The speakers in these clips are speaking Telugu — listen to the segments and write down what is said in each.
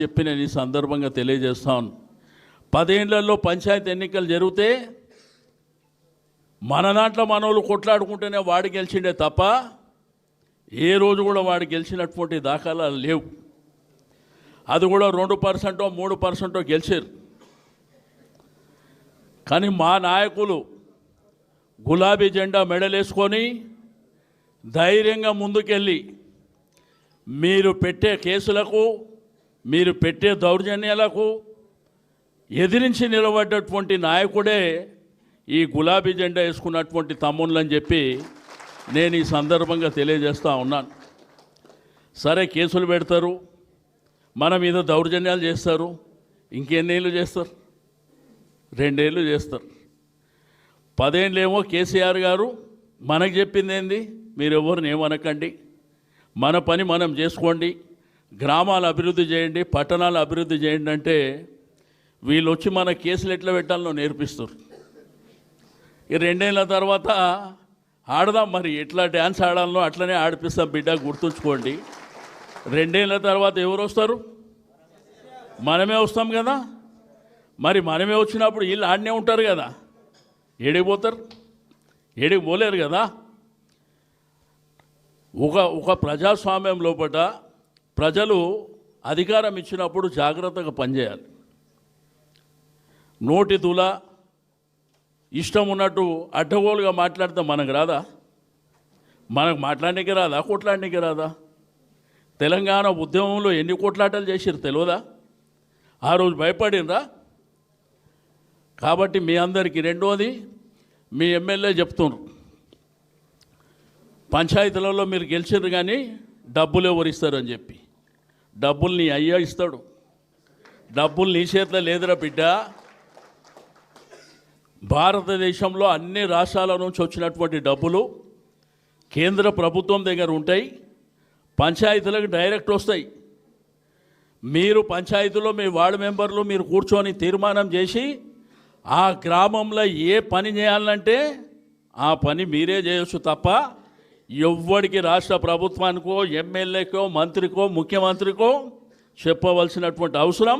చెప్పి నేను ఈ సందర్భంగా తెలియజేస్తాను. 10 ఏళ్లలో పంచాయతీ ఎన్నికలు జరిగితే మన దాంట్లో మనోళ్ళు కొట్లాడుకుంటేనే వాడు గెలిచిండే తప్ప ఏ రోజు కూడా వాడు గెలిచినటువంటి దాఖలాలు లేవు. అది కూడా 2% 3% గెలిచారు. కానీ మా నాయకులు గులాబీ జెండా మెడలేసుకొని ధైర్యంగా ముందుకెళ్ళి మీరు పెట్టే కేసులకు, మీరు పెట్టే దౌర్జన్యాలకు ఎదిరించి నిలబడ్డటువంటి నాయకుడే ఈ గులాబీ జెండా వేసుకున్నటువంటి తమ్ముళ్ళని చెప్పి నేను ఈ సందర్భంగా తెలియజేస్తూ ఉన్నాను. సరే, కేసులు పెడతారు, మన మీద దౌర్జన్యాలు చేస్తారు. ఇంకెన్నేళ్ళు చేస్తారు? 2 ఏళ్ళు చేస్తారు. 10 ఏళ్ళేమో కేసీఆర్ గారు మనకు చెప్పింది ఏంది, మీరు ఎవరిని ఏమనకండి, మన పని మనం చేసుకోండి, గ్రామాలు అభివృద్ధి చేయండి, పట్టణాలు అభివృద్ధి చేయండి అంటే వీళ్ళు వచ్చి మన కేసులు ఎట్లా పెట్టాలో నేర్పిస్తారు. ఈ 2 ఏళ్ళ తర్వాత ఆడదాం, మరి ఎట్లా డ్యాన్స్ ఆడాలనో అట్లనే ఆడిపిస్తాం బిడ్డ, గుర్తుంచుకోండి. 2 ఏళ్ళ తర్వాత ఎవరు వస్తారు? మనమే వస్తాం కదా. మరి మనమే వచ్చినప్పుడు వీళ్ళు ఆడనే ఉంటారు కదా, ఏడికి పోతారు? ఏడికి పోలేరు కదా. ఒక ప్రజాస్వామ్యం లోపల ప్రజలు అధికారం ఇచ్చినప్పుడు జాగ్రత్తగా పనిచేయాలి. నోటి తుల ఇష్టం ఉన్నట్టు అడ్డగోలుగా మాట్లాడితే మనకు రాదా? మనకు మాట్లాడడానికి రాదా? కొట్లాడడానికి రాదా? తెలంగాణ ఉద్యమంలో ఎన్ని కొట్లాటలు చేసిరు తెలియదా? ఆ రోజు భయపడినరా? కాబట్టి మీ అందరికీ రెండోది, మీ ఎమ్మెల్యే చెప్తున్నారు, పంచాయతీలలో మీరు గెలిచారు కానీ డబ్బులు ఎవరు ఇస్తారని చెప్పి. డబ్బులు నీ అయ్యా ఇస్తాడు, డబ్బులు నీ చేతిలో లేదురా బిడ్డ. భారతదేశంలో అన్ని రాష్ట్రాల నుంచి వచ్చినటువంటి డబ్బులు కేంద్ర ప్రభుత్వం దగ్గర ఉంటాయి, పంచాయతీలకు డైరెక్ట్ వస్తాయి. మీరు పంచాయతీలో మీ వార్డు మెంబర్లు మీరు కూర్చొని తీర్మానం చేసి ఆ గ్రామంలో ఏ పని చేయాలంటే ఆ పని మీరే చేయొచ్చు తప్ప ఎవ్వడికి రాష్ట్ర ప్రభుత్వానికో, ఎమ్మెల్యేకో, మంత్రికో, ముఖ్యమంత్రికో చెప్పవలసినటువంటి అవసరం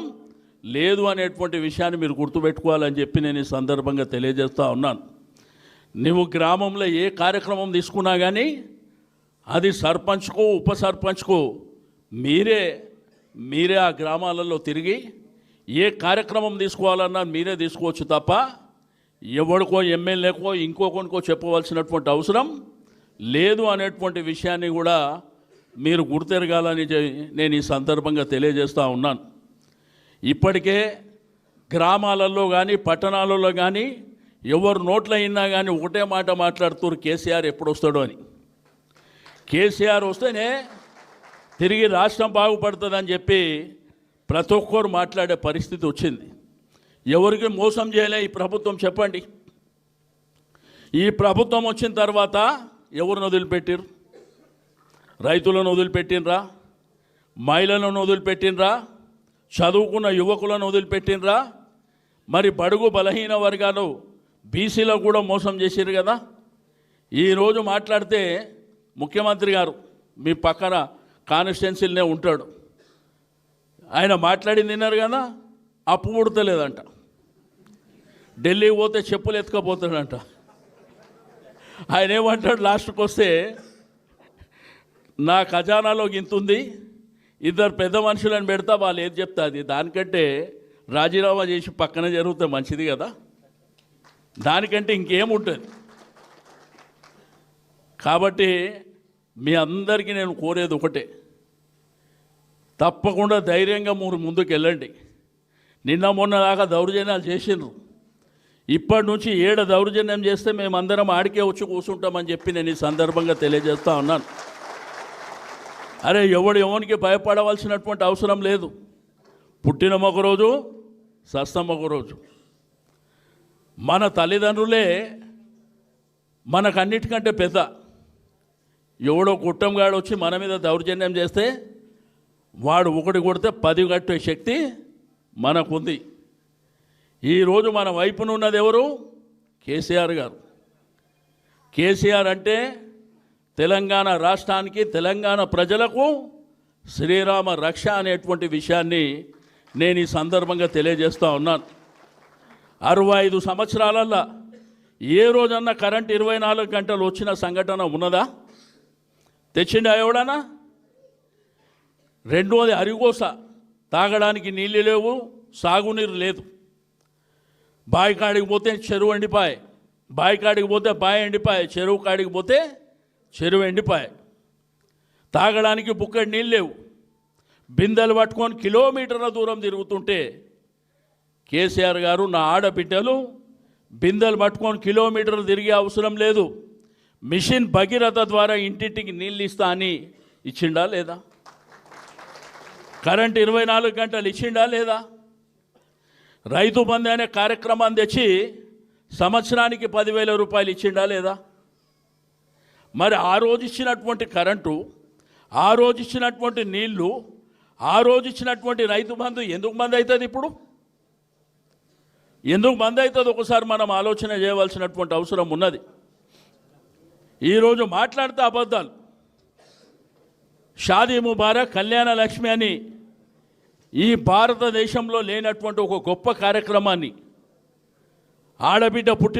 లేదు అనేటువంటి విషయాన్ని మీరు గుర్తుపెట్టుకోవాలని చెప్పి నేను ఈ సందర్భంగా తెలియజేస్తూ ఉన్నాను. నువ్వు గ్రామంలో ఏ కార్యక్రమం తీసుకున్నా కానీ అది సర్పంచ్కో, ఉప సర్పంచ్కో మీరే ఆ గ్రామాలలో తిరిగి ఏ కార్యక్రమం తీసుకోవాలన్నా మీరే తీసుకోవచ్చు తప్ప ఎవడికో, ఎమ్మెల్యేకో, ఇంకొకరికో చెప్పవలసినటువంటి అవసరం లేదు అనేటువంటి విషయాన్ని కూడా మీరు గుర్తెరగాలని నేను ఈ సందర్భంగా తెలియజేస్తూ ఉన్నాను. ఇప్పటికే గ్రామాలలో కానీ పట్టణాలలో కానీ ఎవరు నోట్లో అయినా కానీ ఒకటే మాట మాట్లాడుతున్నారు, కేసీఆర్ ఎప్పుడు వస్తాడో అని. కేసీఆర్ వస్తేనే తిరిగి రాష్ట్రం బాగుపడుతుందని చెప్పి ప్రతి ఒక్కరు మాట్లాడే పరిస్థితి వచ్చింది. ఎవరికి మోసం చేయలే ఈ ప్రభుత్వం చెప్పండి. ఈ ప్రభుత్వం వచ్చిన తర్వాత ఎవరిని వదిలిపెట్టిరు? రైతులను వదిలిపెట్టినరా? మహిళలను వదిలిపెట్టినరా? చదువుకున్న యువకులను వదిలిపెట్టినరా? మరి బడుగు బలహీన వర్గాలు బీసీలో కూడా మోసం చేశారు కదా. ఈరోజు మాట్లాడితే ముఖ్యమంత్రి గారు మీ పక్కన కాన్స్టిట్యున్సీలనే ఉంటాడు, ఆయన మాట్లాడింది విన్నారు కదా, అప్పు పుడతలేదంట, ఢిల్లీకి పోతే చెప్పులు ఎత్తుకపోతాడంట. ఆయన ఏమంటాడు లాస్ట్కి వస్తే, నా ఖజానాలో గింతుంది, 2 పెద్ద మనుషులను పెడతా, వాళ్ళు ఏది చెప్తా అది, దానికంటే రాజీనామా చేసి పక్కన జరిగితే మంచిది కదా, దానికంటే ఇంకేముంటుంది. కాబట్టి మీ అందరికీ నేను కోరేది ఒకటే, తప్పకుండా ధైర్యంగా మీరు ముందుకు వెళ్ళండి. నిన్న మొన్న దాకా దౌర్జన్యాలు చేసిండ్రు, ఇప్పటి నుంచి 7 దౌర్జన్యం చేస్తే మేమందరం ఆడికే వచ్చి కూర్చుంటామని చెప్పి నేను ఈ సందర్భంగా తెలియజేస్తూ ఉన్నాను. అరే, ఎవరికి భయపడవలసినటువంటి అవసరం లేదు. పుట్టినం ఒకరోజు, సస్తం ఒకరోజు. మన తల్లిదండ్రులే మనకన్నిటికంటే పెద్ద. ఎవడో కుట్టంగాడు వచ్చి మన మీద దౌర్జన్యం చేస్తే వాడు 1 కొడితే 10 కట్టే శక్తి మనకుంది. ఈరోజు మన వైపున ఉన్నది ఎవరు? కేసీఆర్ గారు. కేసీఆర్ అంటే తెలంగాణ రాష్ట్రానికి, తెలంగాణ ప్రజలకు శ్రీరామ రక్ష అనేటువంటి విషయాన్ని నేను ఈ సందర్భంగా తెలియజేస్తూ ఉన్నాను. 65 సంవత్సరాలల్లో ఏ రోజన్నా కరెంట్ 24 గంటలు వచ్చిన సంఘటన ఉన్నదా? తెచ్చిండా ఎవడన్నా? రెండోది అరిగోస, తాగడానికి నీళ్ళు లేవు, సాగునీరు లేదు. బావి కాడికి పోతే చెరువు ఎండిపాయ, బావి కాడికి పోతే బావి ఎండిపాయ, చెరువు కాడికి పోతే చెరువు ఎండిపాయ. తాగడానికి బుక్కడి నీళ్ళు లేవు. బిందెలు పట్టుకొని కిలోమీటర్ల దూరం తిరుగుతుంటే కేసీఆర్ గారు, నా ఆడబిడ్డలు బిందెలు పట్టుకొని కిలోమీటర్లు తిరిగే అవసరం లేదు, మిషన్ భగీరథ ద్వారా ఇంటింటికి నీళ్ళు ఇస్తా అని ఇచ్చిండా లేదా? కరెంట్ 24 గంటలు ఇచ్చిండా లేదా? రైతు బంధు అనే కార్యక్రమాన్ని తెచ్చి సంవత్సరానికి 10,000 రూపాయలు ఇచ్చిండా లేదా? మరి ఆ రోజు ఇచ్చినటువంటి కరెంటు, ఆ రోజు ఇచ్చినటువంటి నీళ్లు, ఆ రోజు ఇచ్చినటువంటి రైతు బంధు ఎందుకు బంద్ అవుతుంది? ఇప్పుడు ఎందుకు బంద్ అవుతుంది? ఒకసారి మనం ఆలోచన చేయవలసినటువంటి అవసరం ఉన్నది. ఈరోజు మాట్లాడితే అబద్ధాలు. షాదీ ముబారక్, కళ్యాణ లక్ష్మి అని ఈ భారతదేశంలో లేనటువంటి ఒక గొప్ప కార్యక్రమాన్ని ఆడబిడ్డ పుట్టిన